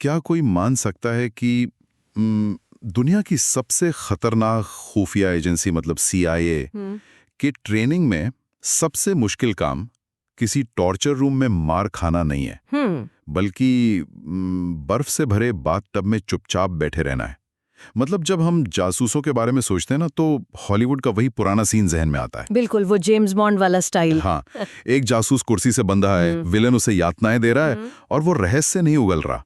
क्या कोई मान सकता है कि दुनिया की सबसे खतरनाक खुफिया एजेंसी मतलब CIA के ट्रेनिंग में सबसे मुश्किल काम किसी टॉर्चर रूम में मार खाना नहीं है, बल्कि बर्फ से भरे बाथटब में चुपचाप बैठे रहना है। मतलब जब हम जासूसों के बारे में सोचते हैं ना, तो हॉलीवुड का वही पुराना सीन जहन में आता है। बिल्कुल, वो जेम्स बॉन्ड वाला स्टाइल। हाँ, एक जासूस कुर्सी से बंधा है, विलन उसे यातनाएं दे रहा है और वो रहस्य नहीं उगल रहा।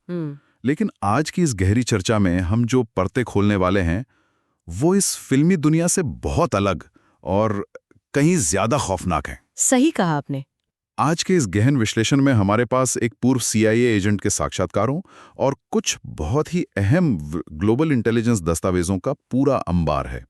लेकिन आज की इस गहरी चर्चा में हम जो परते खोलने वाले हैं वो इस फिल्मी दुनिया से बहुत अलग और कहीं ज्यादा खौफनाक है। सही कहा आपने। आज के इस गहन विश्लेषण में हमारे पास एक पूर्व CIA एजेंट के साक्षात्कारों और कुछ बहुत ही अहम ग्लोबल इंटेलिजेंस दस्तावेजों का पूरा अंबार है।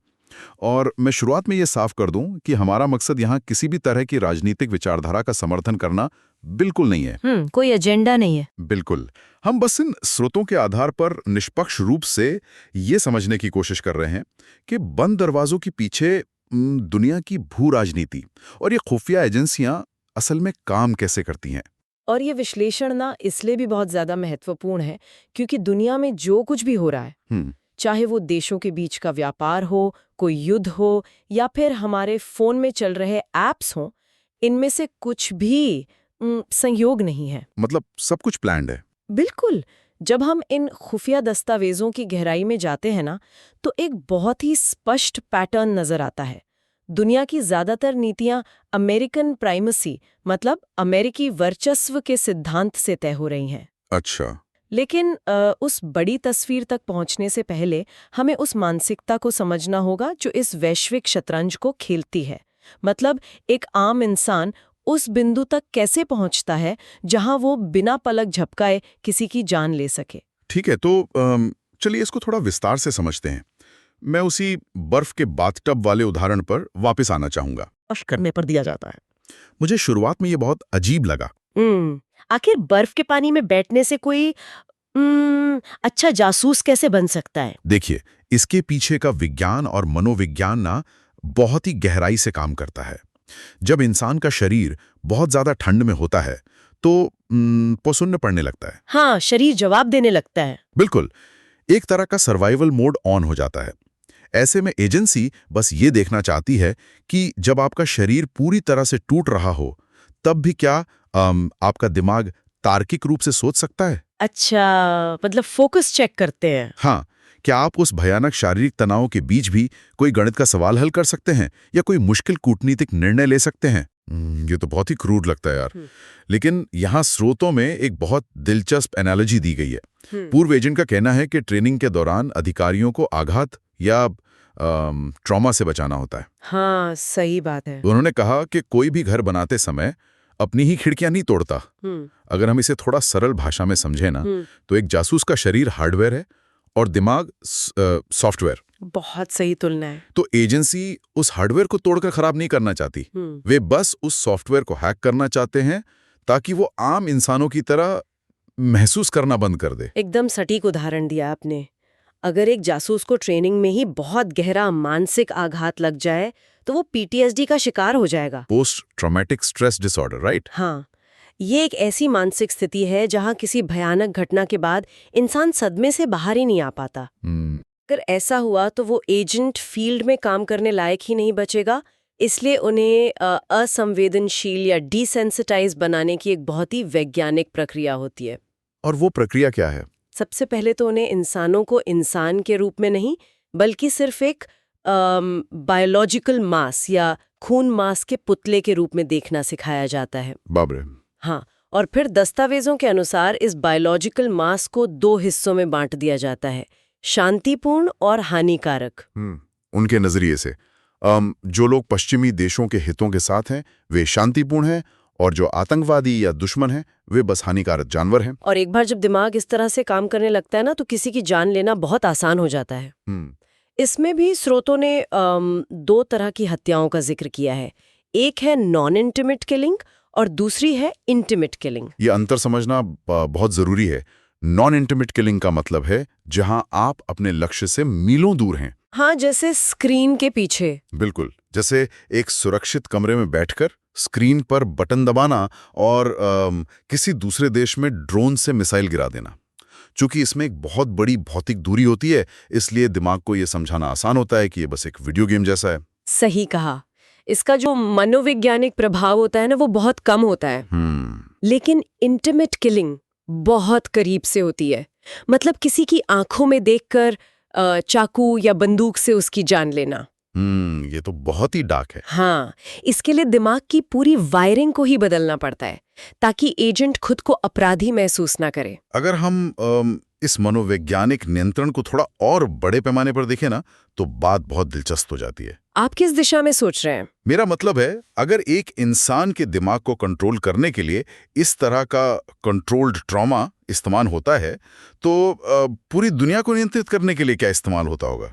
और मैं शुरुआत में ये साफ कर दूं कि हमारा मकसद यहाँ किसी भी तरह की राजनीतिक विचारधारा का समर्थन करना बिल्कुल नहीं है। कोई एजेंडा नहीं है। बिल्कुल, हम बस इन स्रोतों के आधार पर निष्पक्ष रूप से ये समझने की कोशिश कर रहे हैं कि बंद दरवाजों के पीछे दुनिया की भू राजनीति और ये खुफिया एजेंसियां असल में काम कैसे करती हैं। और ये विश्लेषण ना इसलिए भी बहुत ज्यादा महत्वपूर्ण है क्योंकि दुनिया में जो कुछ भी हो रहा है, चाहे वो देशों के बीच का व्यापार हो, कोई युद्ध हो या फिर हमारे फोन में चल रहे ऐप्स हो, इनमें से कुछ भी संयोग नहीं है। मतलब सब कुछ प्लान्ड है। बिल्कुल। जब हम इन खुफिया दस्तावेजों की गहराई में जाते हैं ना, तो एक बहुत ही स्पष्ट पैटर्न नजर आता है। दुनिया की ज्यादातर नीतियां अमेरिकन प्राइमेसी मतलब अमेरिकी वर्चस्व के सिद्धांत से तय हो रही हैं। अच्छा। लेकिन उस बड़ी तस्वीर तक पहुंचने से पहले हमें उस मानसिकता को समझना होगा जो इस वैश्विक शतरंज को खेलती है। मतलब एक आम इंसान उस बिंदु तक कैसे पहुंचता है जहां वो बिना पलक झपकाए किसी की जान ले सके। ठीक है, तो चलिए इसको थोड़ा विस्तार से समझते हैं। मैं उसी बर्फ के बाथटब वाले उदाहरण पर वापस आना चाहूंगा। करने पर दिया जाता है। मुझे शुरुआत में ये बहुत अजीब लगा। आखिर बर्फ के पानी में बैठने से कोई अच्छा जासूस कैसे बन सकता है? देखिए, इसके पीछे का विज्ञान और मनोविज्ञान ना बहुत ही गहराई से काम करता है। जब इंसान का शरीर बहुत ज्यादा ठंड में होता है तो पौसुन्न पड़ने लगता है। हाँ, शरीर जवाब देने लगता है। बिल्कुल, एक तरह का सर्वाइवल मोड ऑन हो जाता है। ऐसे में एजेंसी बस ये देखना चाहती है कि जब आपका शरीर पूरी तरह से टूट रहा हो तब भी क्या आपका दिमाग तार्किक रूप से सोच सकता है। अच्छा, मतलब फोकस चेक करते हैं। हाँ, क्या आप उस भयानक शारीरिक तनाव के बीच भी कोई गणित का सवाल हल कर सकते हैं या कोई मुश्किल कूटनीतिक निर्णय ले सकते हैं। ये तो बहुत ही क्रूर लगता है यार। लेकिन यहाँ स्रोतों में एक बहुत दिलचस्प एनालॉजी दी गई है। पूर्व एजेंट का कहना है कि ट्रेनिंग के दौरान अधिकारियों को आघात या ट्रॉमा से बचाना होता है। हाँ, सही बात है। उन्होंने कहा कि कोई भी घर बनाते समय अपनी ही खिड़कियां नहीं तोड़ता। अगर हम इसे थोड़ा सरल भाषा में समझे ना, तो एक जासूस का शरीर हार्डवेयर है और दिमाग सॉफ्टवेयर। बहुत सही तुलना है। तो एजेंसी उस हार्डवेयर को तोड़कर खराब नहीं करना चाहती, वे बस उस सॉफ्टवेयर को हैक करना चाहते हैं ताकि वो आम इंसानों की तरह महसूस करना बंद कर दे। एकदम सटीक उदाहरण दिया आपने। अगर एक जासूस को ट्रेनिंग में ही बहुत गहरा मानसिक आघात लग जाए तो वो PTSD का शिकार हो जाएगा। Post traumatic stress disorder, right? हाँ, ये एक ऐसी मानसिक स्थिति है जहां किसी भयानक घटना के बाद इंसान सदमे से बाहर ही नहीं आ पाता। अगर ऐसा हुआ तो वो एजेंट फील्ड में काम करने लायक ही नहीं बचेगा। इसलिए उन्हें असंवेदनशील या डिसेंसिटाइज बनाने की एक बहुत ही वैज्ञानिक प्रक्रिया होती है। और वो प्रक्रिया क्या है? सबसे पहले तो उन्हें इंसानों को इंसान के रूप में नहीं, बल्कि सिर्फ एक बायोलॉजिकल मास या खून मास के पुतले के रूप में देखना सिखाया जाता है। बाप रे। हाँ, और फिर दस्तावेजों के अनुसार इस बायोलॉजिकल मास को 2 हिस्सों में बांट दिया जाता है, शांतिपूर्ण और हानिकारक। उनके नजरिए से जो लोग पश्चिमी देशों के हितों के साथ हैं वे शांतिपूर्ण हैं और जो आतंकवादी या दुश्मन हैं वे बस हानिकारक जानवर हैं। और एक बार जब दिमाग इस तरह से काम करने लगता है ना, तो किसी की जान लेना बहुत आसान हो जाता है। इसमें भी स्रोतों ने 2 तरह की हत्याओं का जिक्र किया है। एक है नॉन इंटिमेट किलिंग और दूसरी है इंटिमेट किलिंग। ये अंतर समझना बहुत जरूरी है। नॉन इंटिमेट किलिंग का मतलब है जहां आप अपने लक्ष्य से मीलों दूर हैं। हाँ, जैसे स्क्रीन के पीछे। बिल्कुल, जैसे एक सुरक्षित कमरे में बैठकर स्क्रीन पर बटन दबाना और किसी दूसरे देश में ड्रोन से मिसाइल गिरा देना। चूंकि इसमें एक बहुत बड़ी भौतिक दूरी होती है, इसलिए दिमाग को ये समझाना आसान होता है कि ये बस एक वीडियो गेम जैसा है। सही कहा। इसका जो मनोवैज्ञानिक प्रभाव होता है ना, वो बहुत कम होता है। लेकिन इंटीमेट किलिंग बहुत करीब से होती है। मतलब किसी की आंखों में देखकर चाकू या बंदूक से उसकी जान लेना। ये तो बहुत ही डार्क है। हाँ, इसके लिए दिमाग की पूरी वायरिंग को ही बदलना पड़ता है ताकि एजेंट खुद को अपराधी महसूस ना करे। अगर हम इस मनोवैज्ञानिक नियंत्रण को थोड़ा और बड़े पैमाने पर देखें ना, तो बात बहुत दिलचस्प हो जाती है। आप किस दिशा में सोच रहे हैं? मेरा मतलब है, अगर एक इंसान के दिमाग को कंट्रोल करने के लिए इस तरह का कंट्रोल्ड ट्रॉमा इस्तेमाल होता है, तो पूरी दुनिया को नियंत्रित करने के लिए क्या इस्तेमाल होता होगा?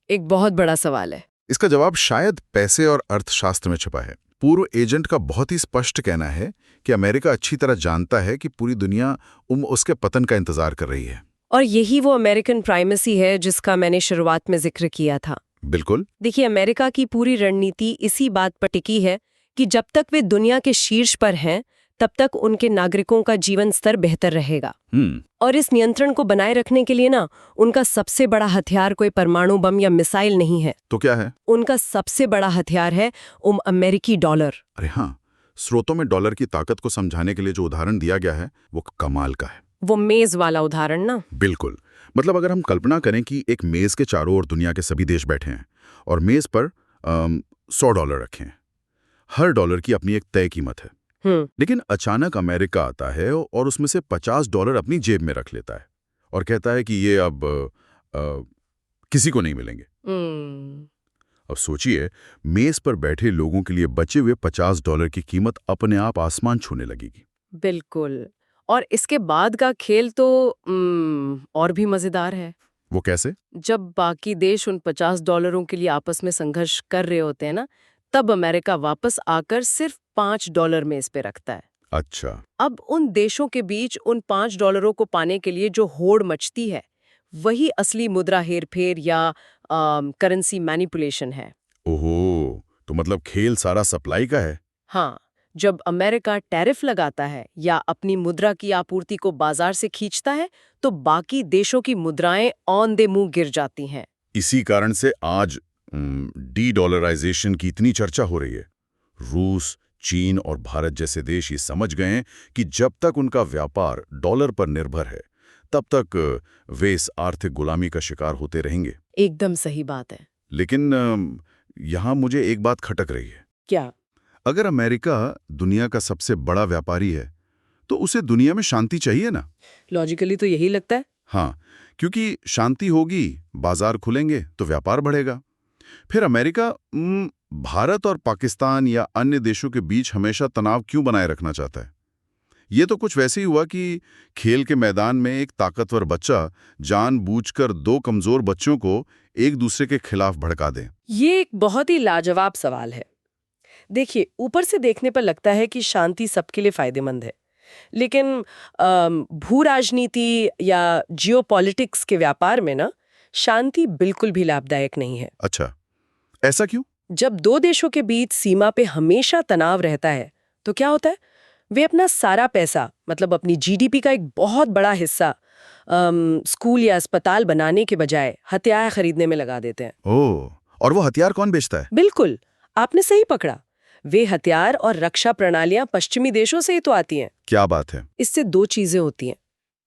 एक बहुत बड़ा सवाल है। इसका जवाब शायद पैसे और अर्थशास्त्र में छिपा है। पूर्व एजेंट का बहुत ही स्पष्ट कहना है कि अमेरिका अच्छी तरह जानता है कि पूरी दुनिया उसके पतन का इंतजार कर रही है। और यही वो अमेरिकन प्राइमेसी है जिसका मैंने शुरुआत में जिक्र किया था। बिल्कुल। देखिए, अमेरिका की पूरी रणनीति इसी बात पर टिकी है कि जब तक वे दुनिया के शीर्ष पर हैं, तब तक उनके नागरिकों का जीवन स्तर बेहतर रहेगा। और इस नियंत्रण को बनाए रखने के लिए ना, उनका सबसे बड़ा हथियार कोई परमाणु बम या मिसाइल नहीं है। तो क्या है? उनका सबसे बड़ा हथियार है अमेरिकी डॉलर। अरे हाँ, स्रोतों में डॉलर की ताकत को समझाने के लिए जो उदाहरण दिया गया है, वो कमाल का है। वो मेज वाला उदाहरण ना? बिल्कुल। मतलब अगर हम कल्पना करें कि एक मेज के चारों ओर दुनिया के सभी देश बैठे हैं और मेज पर $100 रखे हैं। हर डॉलर की अपनी एक तय कीमत है। लेकिन अचानक अमेरिका आता है और उसमें से $50 अपनी जेब में रख लेता है और कहता है कि ये अब किसी को नहीं मिलेंगे। अब सोचिए, मेज पर बैठे लोगों के लिए बचे हुए $50 की कीमत अपने आप आसमान छूने लगेगी। बिल्कुल। और इसके बाद का खेल तो और भी मजेदार है। वो कैसे? जब बाकी देश उन $50 के लिए आपस में संघर्ष कर रहे होते हैं ना, तब अमेरिका वापस आकर सिर्फ $5 में इस पे रखता है। अच्छा। अब उन देशों के बीच उन $5 को पाने के लिए जो होड़ मचती है, वही असली मुद्रा हेरफेर या करेंसी मैनिपुलेशन है। ओहो, तो मतलब खेल सारा सप्लाई का है। हाँ, जब अमेरिका टैरिफ लगाता है या अपनी मुद्रा की आपूर्ति को बाजार से खींचता है, तो बाकी देशों की मुद्राएं ऑन दे मुंह गिर जाती हैं। इसी कारण से आज डी-डॉलराइजेशन की इतनी चर्चा हो रही है। रूस, चीन और भारत जैसे देश ये समझ गए हैं कि जब तक उनका व्यापार डॉलर पर निर्भर है, तब तक वे इस आर्थिक गुलामी का शिकार होते रहेंगे। एकदम सही बात है। लेकिन यहाँ मुझे एक बात खटक रही है। क्या? अगर अमेरिका दुनिया का सबसे बड़ा व्यापारी है, तो उसे दुनिया में शांति चाहिए ना? लॉजिकली तो यही लगता है। हाँ, क्योंकि शांति होगी, बाजार खुलेंगे तो व्यापार बढ़ेगा। फिर अमेरिका भारत और पाकिस्तान या अन्य देशों के बीच हमेशा तनाव क्यों बनाए रखना चाहता है? ये तो कुछ वैसे ही हुआ कि खेल के मैदान में एक ताकतवर बच्चा जानबूझकर दो कमजोर बच्चों को एक दूसरे के खिलाफ भड़का दे। ये एक बहुत ही लाजवाब सवाल है। देखिए, ऊपर से देखने पर लगता है कि शांति सबके लिए फायदेमंद है, लेकिन भू राजनीति या जियोपॉलिटिक्स के व्यापार में ना, शांति बिल्कुल भी लाभदायक नहीं है। अच्छा, ऐसा क्यों? जब दो देशों के बीच सीमा पे हमेशा तनाव रहता है, तो क्या होता है? वे अपना सारा पैसा, मतलब अपनी जीडीपी का एक बहुत बड़ा हिस्सा स्कूल या अस्पताल बनाने के बजाय हथियार खरीदने में लगा देते हैं। ओह, और वो हथियार कौन बेचता है? बिल्कुल, आपने सही पकड़ा। वे हथियार और रक्षा प्रणालियां पश्चिमी देशों से ही तो आती हैं। क्या बात है? इससे दो चीजें होती हैं।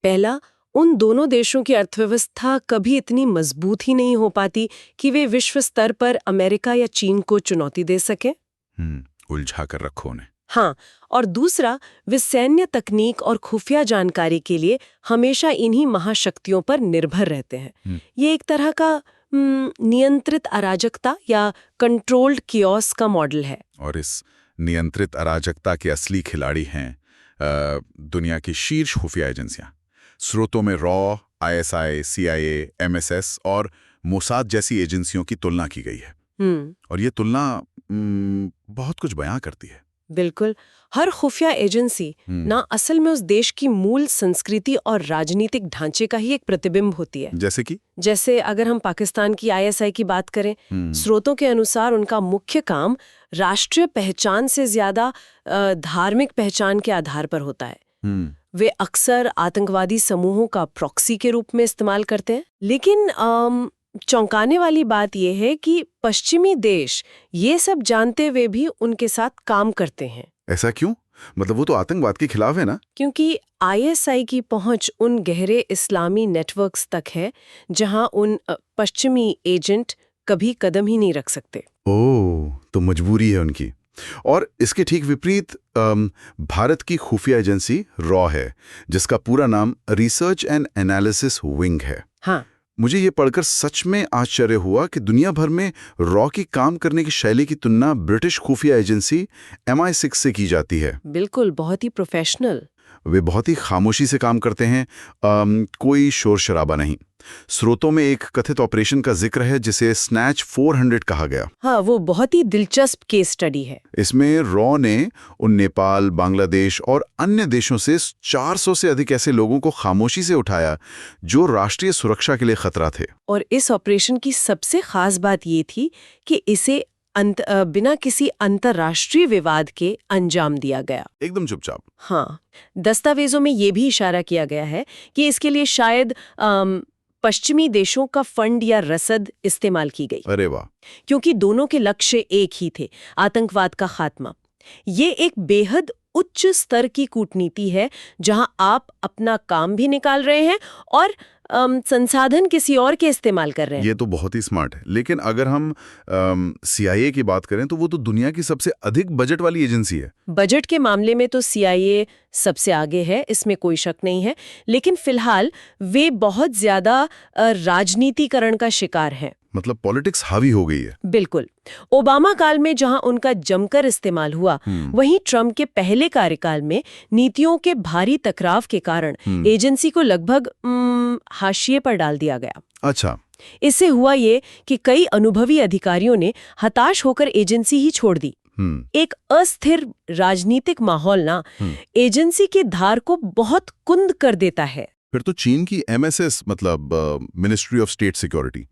पहला, उन दोनों देशों की अर्थव्यवस्था कभी इतनी मजबूत ही नहीं हो पाती कि वे विश्व स्तर पर अमेरिका या चीन को चुनौती दे सके। उलझा कर रखो उन्हें। हाँ, और दूसरा, वे सैन्य तकनीक और खुफिया जानकारी के लिए हमेशा इन्हीं महाशक्तियों पर निर्भर रहते हैं। ये एक तरह का नियंत्रित अराजकता या कंट्रोल्ड कियोस का मॉडल है। और इस नियंत्रित अराजकता के असली खिलाड़ी हैं दुनिया की शीर्ष खुफिया एजेंसियां। स्रोतों में रॉ, ISI, CIA, MSS और मोसाद जैसी एजेंसियों की तुलना की गई है। और ये तुलना बहुत कुछ बयां करती है। बिल्कुल, हर खुफिया एजेंसी ना असल में उस देश की मूल संस्कृति और राजनीतिक ढांचे का ही एक प्रतिबिंब होती है। जैसे अगर हम पाकिस्तान की ISI की बात करें, स्रोतों के अनुसार उनका मुख्य काम राष्ट्रीय पहचान से ज्यादा धार्मिक पहचान के आधार पर होता है। वे अक्सर आतंकवादी समूहों का प्रॉक्सी के रूप में इस्तेमाल करते हैं। लेकिन चौंकाने वाली बात यह है कि पश्चिमी देश ये सब जानते हुए भी उनके साथ काम करते हैं। ऐसा क्यों? मतलब वो तो आतंकवाद के खिलाफ है ना? क्योंकि आईएसआई की पहुंच उन गहरे इस्लामी नेटवर्क्स तक है जहां उन पश्चिमी एजेंट कभी कदम ही नहीं रख सकते। ओह, तो मजबूरी है उनकी। और इसके ठीक विपरीत भारत की खुफिया एजेंसी रॉ है, जिसका पूरा नाम रिसर्च एंड एनालिसिस विंग है। हाँ, मुझे ये पढ़कर सच में आश्चर्य हुआ कि दुनिया भर में रॉ की काम करने की शैली की तुलना ब्रिटिश खुफिया एजेंसी MI6 से की जाती है। बिल्कुल, बहुत ही प्रोफेशनल। वे बहुत ही खामोशी से काम करते हैं, कोई शोर शराबा नहीं। स्रोतों में एक कथित ऑपरेशन का जिक्र है जिसे स्नैच 400 कहा गया। हाँ, वो बहुत ही दिलचस्प केस स्टडी है। इसमें रॉ ने उन नेपाल, बांग्लादेश और अन्य देशों से 400 से अधिक ऐसे लोगों को खामोशी से उठाया जो राष्ट्रीय सुरक्षा के लिए खतरा थे। और इस ऑपरेशन की सबसे खास बात ये थी कि इसे बिना किसी अंतर्राष्ट्रीय विवाद के अंजाम दिया गया, एकदम चुपचाप। हाँ, दस्तावेजों में ये भी इशारा किया गया है कि इसके लिए शायद पश्चिमी देशों का फंड या रसद इस्तेमाल की गई। अरे वाह! क्योंकि दोनों के लक्ष्य एक ही थे, आतंकवाद का खात्मा। ये एक बेहद उच्च स्तर की कूटनीति है जहां आप अपना काम भी निकाल रहे हैं और संसाधन किसी और के इस्तेमाल कर रहे हैं। ये तो बहुत ही स्मार्ट है। लेकिन अगर हम CIA की बात करें तो वो तो दुनिया की सबसे अधिक बजट वाली एजेंसी है। बजट के मामले में तो CIA सबसे आगे है, इसमें कोई शक नहीं है। लेकिन फिलहाल वे बहुत ज्यादा राजनीतिकरण का शिकार हैं। मतलब पॉलिटिक्स हावी हो गई है। बिल्कुल। ओबामा काल में जहां उनका जमकर इस्तेमाल हुआ, वहीं ट्रम्प के पहले कार्यकाल में नीतियों के भारी टकराव के कारण एजेंसी को लगभग हाशिए पर डाल दिया गया। अच्छा। इससे हुआ ये कि कई अनुभवी अधिकारियों ने हताश होकर एजेंसी ही छोड़ दी। एक अस्थिर राजनीतिक माहौल ना एजेंसी की धार को बहुत कुंद कर देता है। फिर तो चीन की MSS मतलब मिनिस्ट्री ऑफ स्टेट सिक्योरिटी,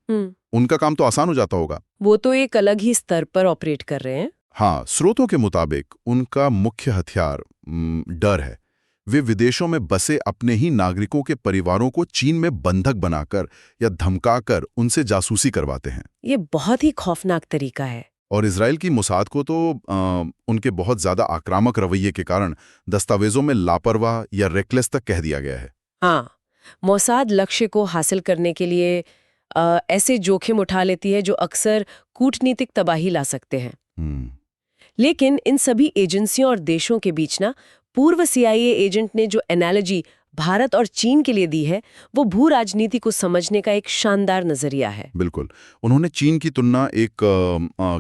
उनका काम तो आसान हो जाता होगा। वो तो एक अलग ही स्तर पर ऑपरेट कर रहे हैं। हाँ, स्रोतों के मुताबिक उनका मुख्य हथियार डर है। वे विदेशों में बसे अपने ही नागरिकों के परिवारों को चीन में बंधक बनाकर या धमकाकर उनसे जासूसी करवाते हैं। ये बहुत ही खौफनाक तरीका है। और इजराइल की मोसाद को तो उनके बहुत ज्यादा आक्रामक रवैये के कारण दस्तावेजों में लापरवाह या रेकलेस तक कह दिया गया है। हाँ, मोसाद लक्ष्य को हासिल करने के लिए ऐसे जोखिम उठा लेती है जो अक्सर कूटनीतिक तबाही ला सकते हैं। लेकिन इन सभी एजेंसियों और देशों के बीच ना पूर्व CIA एजेंट ने जो एनालॉजी भारत और चीन के लिए दी है, वो भू राजनीति को समझने का एक शानदार नजरिया है। बिल्कुल। उन्होंने चीन की तुलना एक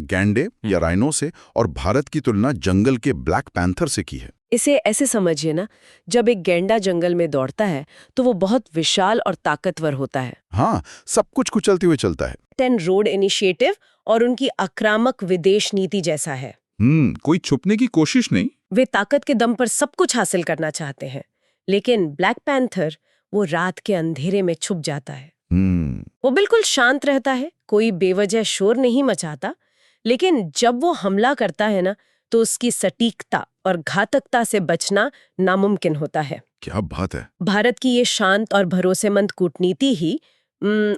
गैंडे या राइनो से और भारत की तुलना जंगल के ब्लैक पैंथर से की है। इसे ऐसे समझिए ना, जब एक गैंडा जंगल में दौड़ता है तो वो बहुत विशाल और ताकतवर होता है। हाँ, सब कुछ कुचलते हुए चलता है। 10 रोड इनिशिएटिव और उनकी आक्रामक विदेश नीति जैसा है। कोई छुपने की कोशिश नहीं। वे ताकत के दम पर सब कुछ हासिल करना चाहते हैं। लेकिन ब्लैक पैंथर वो रात के अंधेरे में छुप जाता है। वो बिल्कुल शांत रहता है, कोई बेवजह शोर नहीं मचाता, लेकिन जब वो हमला करता है ना, तो उसकी सटीकता और घातकता से बचना नामुमकिन होता है। क्या बात है! भारत की ये शांत और भरोसेमंद कूटनीति ही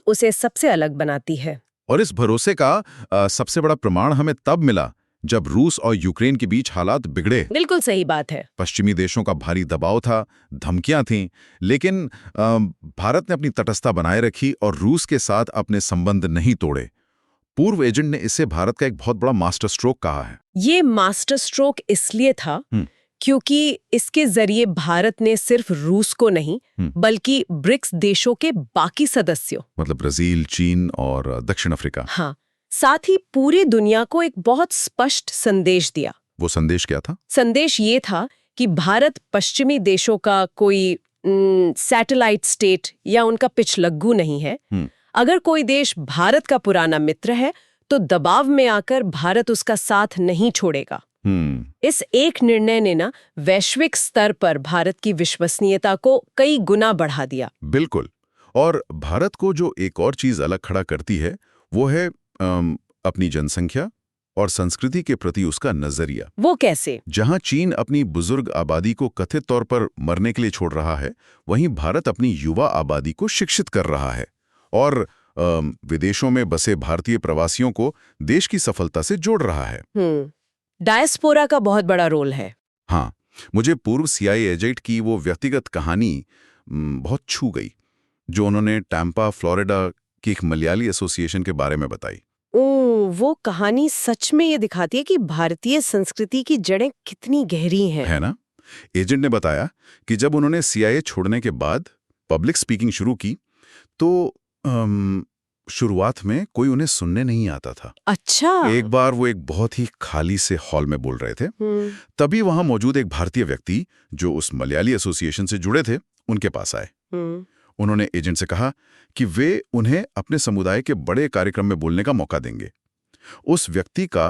उसे सबसे अलग बनाती है। और इस भरोसे का सबसे बड़ा प्रमाण हमें तब मिला जब रूस और यूक्रेन के बीच हालात बिगड़े। बिल्कुल सही बात है। पश्चिमी देशों का भारी दबाव था, धमकियां थीं, लेकिन भारत ने अपनी तटस्थता बनाए रखी और रूस के साथ अपने संबंध नहीं तोड़े। पूर्व एजेंट ने इसे भारत का एक बहुत बड़ा मास्टर स्ट्रोक कहा है। ये मास्टर स्ट्रोक इसलिए था क्योंकि इसके जरिए भारत ने सिर्फ रूस को नहीं बल्कि ब्रिक्स देशों के बाकी सदस्यों, मतलब ब्राजील, चीन और दक्षिण अफ्रीका, हाँ, साथ ही पूरी दुनिया को एक बहुत स्पष्ट संदेश दिया। वो संदेश क्या था? संदेश ये था कि भारत पश्चिमी देशों का कोई सैटेलाइट स्टेट या उनका पिछलग्गू नहीं है। अगर कोई देश भारत का पुराना मित्र है तो दबाव में आकर भारत उसका साथ नहीं छोड़ेगा। इस एक निर्णय ने ना वैश्विक स्तर पर भारत की विश्वसनीयता को कई गुना बढ़ा दिया। बिल्कुल। और भारत को जो एक और चीज अलग खड़ा करती है वो है अपनी जनसंख्या और संस्कृति के प्रति उसका नजरिया। वो कैसे? जहां चीन अपनी बुजुर्ग आबादी को कथित तौर पर मरने के लिए छोड़ रहा है, वहीं भारत अपनी युवा आबादी को शिक्षित कर रहा है और विदेशों में बसे भारतीय प्रवासियों को देश की सफलता से जोड़ रहा है। डायस्पोरा का बहुत बड़ा रोल है। हाँ, मुझे पूर्व CIA एजेंट की वो व्यक्तिगत कहानी बहुत छू गई, जो उन्होंने टैम्पा, फ्लोरिडा की एक मलयाली एसोसिएशन के बारे में बताई। वो कहानी सच में ये दिखाती है कि भारतीय संस्कृति की जड़ें कितनी गहरी हैं। है ना? एजेंट ने बताया कि जब उन्होंने CIA छोड़ने के बाद पब्लिक स्पीकिंग शुरू की, तो शुरुआत में कोई उन्हें सुनने नहीं आता था। अच्छा। एक बार वो एक बहुत ही खाली से हॉल में बोल रहे थे। तभी वहां मौजूद एक भारतीय व्यक्ति, जो उस मलयाली एसोसिएशन से जुड़े थे, उनके पास आए। उन्होंने एजेंट से कहा कि वे उन्हें अपने समुदाय के बड़े कार्यक्रम में बोलने का मौका देंगे। उस व्यक्ति का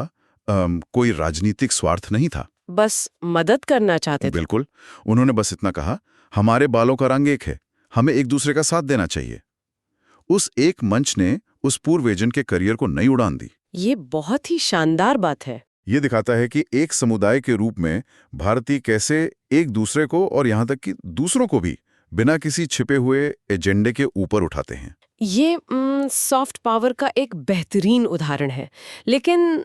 कोई राजनीतिक स्वार्थ नहीं था, बस मदद करना चाहते थे। बिल्कुल। उन्होंने बस इतना कहा, हमारे बालों का रंग एक है, हमें एक दूसरे का साथ देना चाहिए। उस एक मंच ने उस पूर्व एजेंट के करियर को नई उड़ान दी। ये बहुत ही शानदार बात है। ये दिखाता है कि एक समुदाय के रूप में भारतीय कैसे एक दूसरे को और यहाँ तक कि दूसरों को भी बिना किसी छिपे हुए एजेंडे के ऊपर उठाते हैं। ये सॉफ्ट पावर का एक बेहतरीन उदाहरण है, लेकिन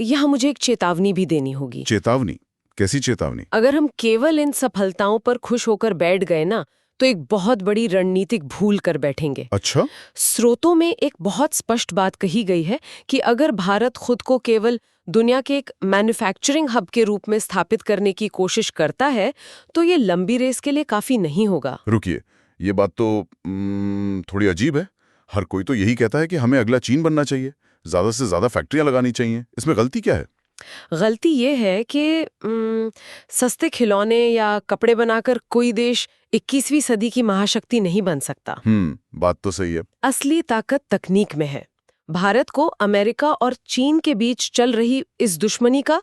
यहाँ मुझे एक चेतावनी भी देनी होगी। चेतावनी? कैसी चेतावनी? अगर हम केवल इन सफलताओं पर खुश होकर बैठ गए ना, तो एक बहुत बड़ी रणनीतिक भूल कर बैठेंगे। अच्छा? स्रोतों में एक बहुत स्पष्ट बात कही गई है कि अगर भारत खुद को केवल दुनिया के एक मैन्युफैक्चरिंग हब के रूप में स्थापित करने की कोशिश करता है, तो ये लंबी रेस के लिए काफी नहीं होगा। रुकिए, ये बात तो थोड़ी अजीब है। हर कोई तो यही कहता है कि हमें अगला चीन बनना चाहिए, ज्यादा से ज्यादा फैक्ट्रियां लगानी चाहिए। इसमें गलती क्या है? गलती ये है कि सस्ते खिलौने या कपड़े बनाकर कोई देश 21वीं सदी की महाशक्ति नहीं बन सकता। बात तो सही है। असली ताकत तकनीक में है। भारत को अमेरिका और चीन के बीच चल रही इस दुश्मनी का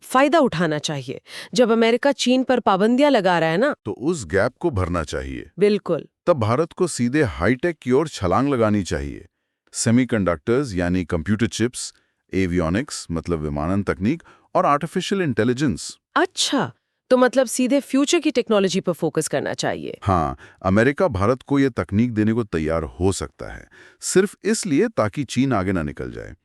फायदा उठाना चाहिए। जब अमेरिका चीन पर पाबंदियां लगा रहा है ना, तो उस गैप को भरना चाहिए। बिल्कुल। तब भारत को सीधे हाईटेक की ओर छलांग लगानी चाहिए। सेमीकंडक्टर्स यानी कंप्यूटर चिप्स, एवियोनिक्स मतलब विमानन तकनीक और आर्टिफिशियल इंटेलिजेंस। अच्छा, तो मतलब सीधे फ्यूचर की टेक्नोलॉजी पर फोकस करना चाहिए। हाँ, अमेरिका भारत को यह तकनीक देने को तैयार हो सकता है, सिर्फ इसलिए ताकि चीन आगे ना निकल जाए।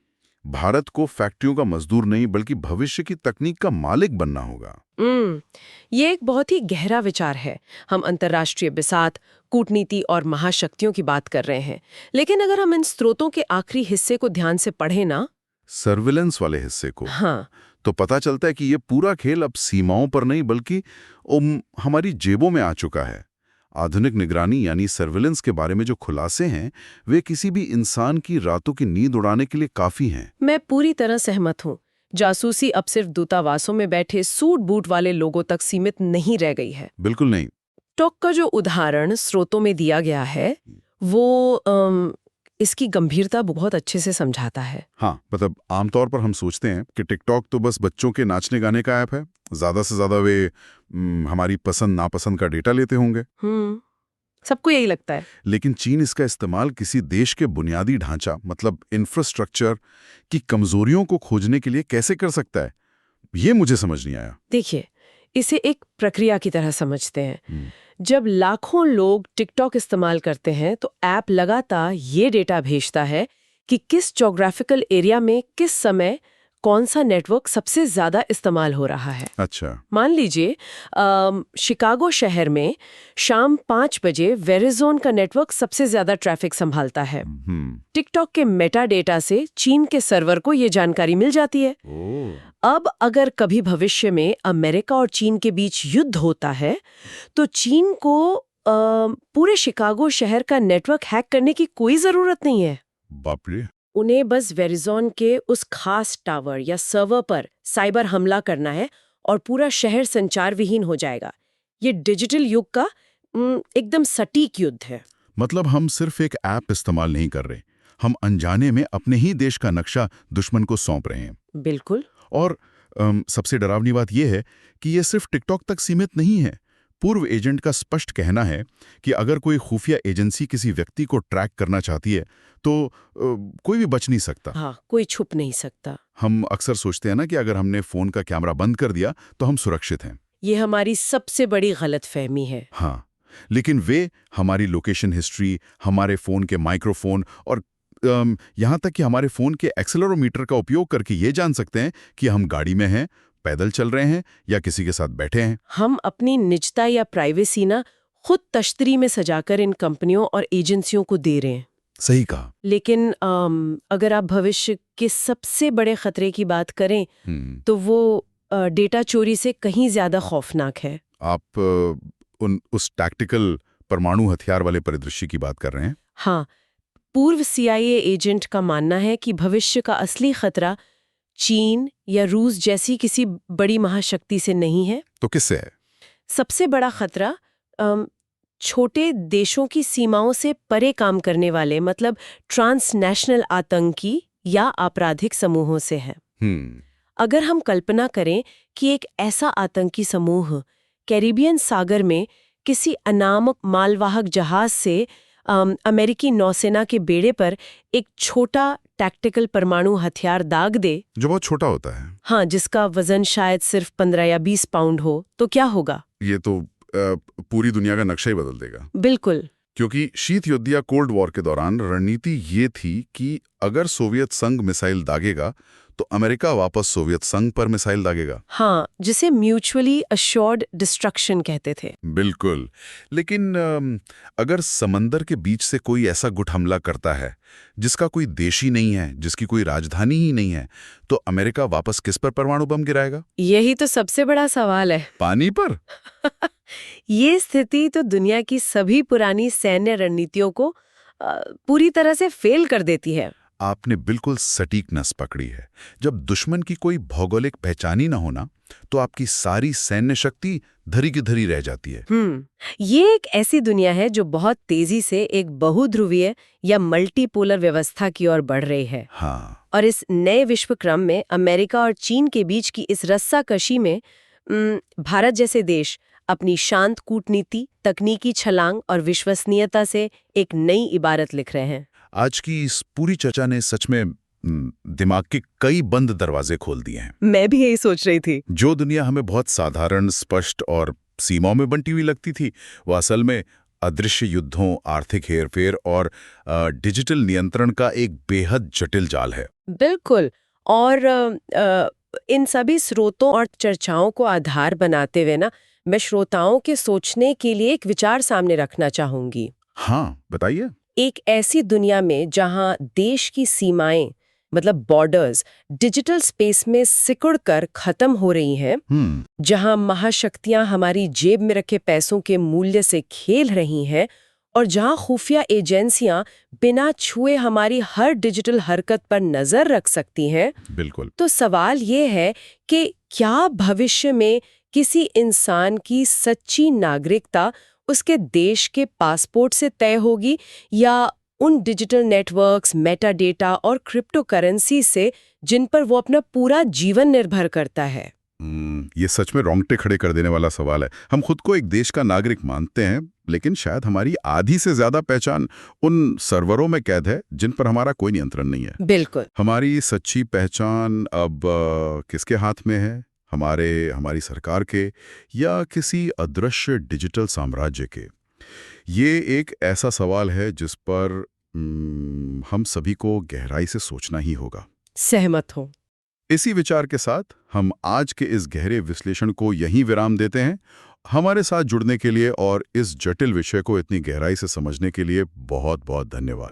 भारत को फैक्ट्रियों का मजदूर नहीं बल्कि भविष्य की तकनीक का मालिक बनना होगा। ये एक बहुत ही गहरा विचार है। हम अंतर्राष्ट्रीय बिसात, कूटनीति और महाशक्तियों की बात कर रहे हैं, लेकिन अगर हम इन स्रोतों के आखिरी हिस्से को ध्यान से पढ़ें ना, सर्विलेंस वाले हिस्से को, हाँ, तो पता चलता है कि ये पूरा खेल अब सीमाओं पर नहीं बल्कि हमारी जेबों में आ चुका है। आधुनिक निगरानी यानी सर्विलेंस के बारे में जो खुलासे हैं, वे किसी भी इंसान की रातों की नींद उड़ाने के लिए काफी हैं। मैं पूरी तरह सहमत हूँ। जासूसी अब सिर्फ दूतावासों में बैठे सूट बूट वाले लोगों तक सीमित नहीं रह गई है। बिल्कुल नहीं। टिकटॉक का जो उदाहरण स्रोतों में दिया गया है, वो इसकी गंभीरता बहुत अच्छे से समझाता है। हाँ, मतलब आमतौर पर हम सोचते हैं कि टिकटॉक तो बस बच्चों के नाचने गाने का ऐप है, ज्यादा से ज्यादा वे हमारी पसंद नापसंद का डेटा लेते होंगे। सबको यही लगता है। लेकिन चीन इसका इस्तेमाल किसी देश के बुनियादी ढांचा मतलब इंफ्रास्ट्रक्चर की कमजोरियों को खोजने के लिए कैसे कर सकता है, ये मुझे समझ नहीं आया। देखिए, इसे एक प्रक्रिया की तरह समझते हैं। जब लाखों लोग टिकटॉक इस्तेमाल करते हैं, तो ऐप लगातार ये डेटा भेजता है कि किस ज्योग्राफिकल एरिया में किस समय कौन सा नेटवर्क सबसे ज्यादा इस्तेमाल हो रहा है। अच्छा। मान लीजिए शिकागो शहर में शाम 5 बजे वेरिजोन का नेटवर्क सबसे ज्यादा ट्रैफिक संभालता है। टिकटॉक के मेटा डेटा से चीन के सर्वर को ये जानकारी मिल जाती है। अब अगर कभी भविष्य में अमेरिका और चीन के बीच युद्ध होता है, तो चीन को पूरे शिकागो शहर का नेटवर्क हैक करने की कोई जरूरत नहीं है। बाप रे। उन्हें बस वेरिजोन के उस खास टावर या सर्वर पर साइबर हमला करना है और पूरा शहर संचार विहीन हो जाएगा। ये डिजिटल युग का एकदम सटीक युद्ध है। मतलब हम सिर्फ एक ऐप इस्तेमाल नहीं कर रहे, हम अनजाने में अपने ही देश का नक्शा दुश्मन को सौंप रहे हैं। बिल्कुल। और सबसे डरावनी बात यह है कि यह सिर्फ टिकटॉक तक सीमित नहीं है। पूर्व एजेंट का स्पष्ट कहना है कि अगर कोई खुफिया एजेंसी किसी व्यक्ति को ट्रैक करना चाहती है, तो कोई भी बच नहीं सकता। हाँ, कोई छुप नहीं सकता। हम अक्सर सोचते हैं ना कि अगर हमने फोन का कैमरा बंद कर दिया तो हम सुरक्षित हैं। ये हमारी सबसे बड़ी गलतफहमी है। हाँ, लेकिन वे हमारी लोकेशन हिस्ट्री, हमारे फोन के माइक्रोफोन और यहाँ तक कि हमारे फोन के एक्सेलेरोमीटर का उपयोग करके ये जान सकते हैं कि हम गाड़ी में हैं, पैदल चल रहे हैं या किसी के साथ बैठे हैं। हम अपनी निजता या प्राइवेसी ना खुद तश्तरी में सजाकर इन कंपनियों और एजेंसियों को दे रहे हैं। सही कहा। लेकिन अगर आप भविष्य के सबसे बड़े खतरे की बात करें तो वो डेटा चोरी से कहीं ज्यादा खौफनाक है। आप उस टैक्टिकल परमाणु हथियार वाले परिदृश्य की बात कर रहे हैं? हाँ, पूर्व CIA एजेंट का मानना है कि भविष्य का असली खतरा चीन या रूस जैसी किसी बड़ी महाशक्ति से नहीं है। तो किससे है? सबसे बड़ा खतरा छोटे देशों की सीमाओं से परे काम करने वाले, मतलब ट्रांसनेशनल आतंकी या आपराधिक समूहों से है। अगर हम कल्पना करें कि एक ऐसा आतंकी समूह कैरिबियन सागर में किसी अनामक मालवाहक जहाज से अमेरिकी नौसेना के बेड़े पर एक छोटा टैक्टिकल परमाणु हथियार दाग दे, जो बहुत छोटा होता है। हाँ, जिसका वजन शायद सिर्फ 15 या 20 पाउंड हो, तो क्या होगा? ये तो पूरी दुनिया का नक्शा ही बदल देगा। बिल्कुल, क्योंकि शीत युद्ध या कोल्ड वॉर के दौरान रणनीति ये थी कि अगर सोवियत संघ मिसाइल दागेगा तो अमेरिका वापस सोवियत संघ पर मिसाइल दागेगा। हाँ, जिसे म्यूचुअली अश्योर्ड डिस्ट्रक्शन कहते थे। बिल्कुल। लेकिन अगर समंदर के बीच से कोई ऐसा गुट हमला करता है जिसका कोई देश ही नहीं है, जिसकी कोई राजधानी ही नहीं है, तो अमेरिका वापस किस पर परमाणु बम गिराएगा? यही तो सबसे बड़ा सवाल है। पानी पर? ये स्थिति तो दुनिया की सभी पुरानी सैन्य रणनीतियों को पूरी तरह से फेल कर देती है। आपने बिल्कुल सटीक नस पकड़ी है। जब दुश्मन की कोई भौगोलिक पहचान ही ना होना, तो आपकी सारी सैन्य शक्ति धरी की धरी रह जाती है। ये एक ऐसी दुनिया है जो बहुत तेजी से एक बहुध्रुवीय या मल्टीपोलर व्यवस्था की ओर बढ़ रही है। हाँ। और इस नए विश्व क्रम में अमेरिका और चीन के बीच की इस रस्साकशी में भारत जैसे देश अपनी शांत कूटनीति, तकनीकी छलांग और विश्वसनीयता से एक नई इबारत लिख रहे हैं। आज की इस पूरी चर्चा ने सच में दिमाग के कई बंद दरवाजे खोल दिए हैं। मैं भी यही सोच रही थी। जो दुनिया हमें बहुत साधारण, स्पष्ट और सीमाओं में बंटी हुई लगती थी, वो असल में अदृश्य युद्धों, आर्थिक हेरफेर और डिजिटल नियंत्रण का एक बेहद जटिल जाल है। बिल्कुल। और इन सभी स्रोतों और चर्चाओं को आधार बनाते हुए ना, मैं श्रोताओं के सोचने के लिए एक विचार सामने रखना चाहूंगी। हाँ, बताइए। एक ऐसी दुनिया में जहां देश की सीमाएं, मतलब बॉर्डर्स, डिजिटल स्पेस में सिकुड़कर खत्म हो रही हैं, जहां महाशक्तियां हमारी जेब में रखे पैसों के मूल्य से खेल रही हैं और जहां खुफिया एजेंसियां बिना छुए हमारी हर डिजिटल हरकत पर नजर रख सकती हैं। बिल्कुल। तो सवाल ये है कि क्या भविष्य में किसी इंसान की सच्ची नागरिकता उसके देश के पासपोर्ट से तय होगी या उन डिजिटल नेटवर्क्स, मेटा डेटा और क्रिप्टो करेंसी से जिन पर वो अपना पूरा जीवन निर्भर करता है? ये सच में रोंगटे खड़े कर देने वाला सवाल है। हम खुद को एक देश का नागरिक मानते हैं, लेकिन शायद हमारी आधी से ज्यादा पहचान उन सर्वरों में कैद है जिन पर हमारा कोई नियंत्रण नहीं है। बिल्कुल। हमारी सच्ची पहचान अब किसके हाथ में है? हमारी सरकार के या किसी अदृश्य डिजिटल साम्राज्य के? ये एक ऐसा सवाल है जिस पर हम सभी को गहराई से सोचना ही होगा। सहमत हूं। इसी विचार के साथ हम आज के इस गहरे विश्लेषण को यहीं विराम देते हैं। हमारे साथ जुड़ने के लिए और इस जटिल विषय को इतनी गहराई से समझने के लिए बहुत बहुत धन्यवाद।